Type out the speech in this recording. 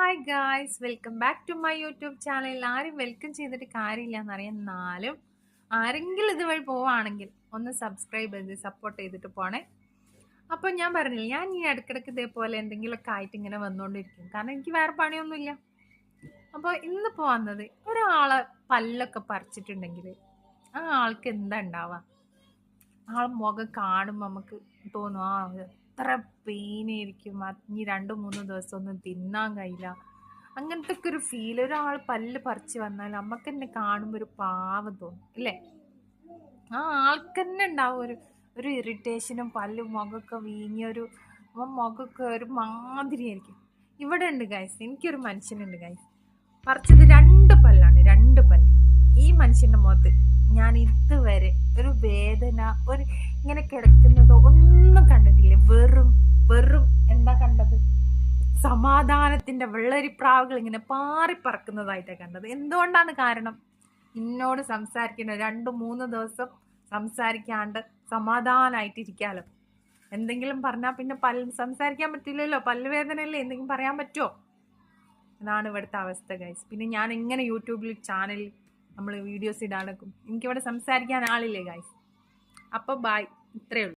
Hi guys, welcome back to my YouTube channel. ആരും welcome ചെയ്തിട്ട് കാര്യമില്ല എന്നറിയാം. എന്നാലും ആരെങ്കിലും ഇതുവഴി പോവുകയാണെങ്കിൽ ഒന്ന് സബ്സ്ക്രൈബ് ചെയ്ത് സപ്പോർട്ട് ചെയ്തിട്ട് പോണേ. അപ്പോൾ ഞാൻ പറഞ്ഞില്ല, ഞാൻ ഈ ഇടയ്ക്കിടയ്ക്ക് ഇതേപോലെ എന്തെങ്കിലുമൊക്കെ ആയിട്ട് ഇങ്ങനെ വന്നുകൊണ്ടിരിക്കും. കാരണം എനിക്ക് വേറെ പണിയൊന്നുമില്ല. അപ്പോൾ ഇന്നിപ്പോൾ വന്നത് ഒരാളെ പല്ലൊക്കെ പറിച്ചിട്ടുണ്ടെങ്കിൽ ആ ആൾക്ക് എന്താ ഉണ്ടാവുക? ആളെ മുഖം കാണുമ്പോൾ നമുക്ക് തോന്നും, എത്ര പെയിനായിരിക്കും, ഇനി 2-3 ദിവസം ഒന്നും തിന്നാൻ കഴിയില്ല, അങ്ങനത്തെ ഒക്കെ ഒരു ഫീൽ. ഒരാൾ പല്ല് പറിച്ച് വന്നാൽ നമുക്ക് തന്നെ കാണുമ്പോൾ ഒരു പാവം തോന്നും അല്ലേ? ആ ആൾക്ക് തന്നെ ഉണ്ടാവും ഒരു ഇറിറ്റേഷനും, മുഖമൊക്കെ വീങ്ങിയൊരു മുഖമൊക്കെ ഒരു മാതിരിയായിരിക്കും. ഇവിടെ ഉണ്ട് ഗൈസ്, എനിക്കൊരു മനുഷ്യനുണ്ട് ഗൈസ്, പറിച്ചത് 2 പല്ലാണ്, 2 പല്ല്. ഈ മനുഷ്യന്റെ മുഖത്ത് ഞാൻ ഇതുവരെ ഒരു വേദന, ഒരു ഇങ്ങനെ കിടക്കുന്നതോ ഒന്നും കണ്ടിട്ടില്ല. വെറും വെറും എന്താ കണ്ടത്? സമാധാനത്തിന്റെ വെള്ളരിപ്രാവുകൾ ഇങ്ങനെ പാറിപ്പറക്കുന്നതായിട്ടാണ് കണ്ടത്. എന്തുകൊണ്ടാണ് കാരണം? എന്നോട് സംസാരിക്കുന്ന 2-3 ദിവസം സംസാരിക്കാണ്ട് സമാധാനമായിട്ടിരിക്കാലോ. എന്തെങ്കിലും പറഞ്ഞാൽ പിന്നെ സംസാരിക്കാൻ പറ്റില്ലല്ലോ, പല്ലുവേദനയല്ലേ, എന്തെങ്കിലും പറയാൻ പറ്റുമോ? അതാണ് ഇവിടുത്തെ അവസ്ഥ ഗൈസ്. പിന്നെ ഞാൻ എങ്ങനെ യൂട്യൂബിൽ ചാനലിൽ നമ്മൾ വീഡിയോസ് ഇടാനൊക്കും? എനിക്കിവിടെ സംസാരിക്കാൻ ആളില്ലേ ഗൈസ്? അപ്പോൾ ബൈ, ഇത്രയേ ഉള്ളൂ.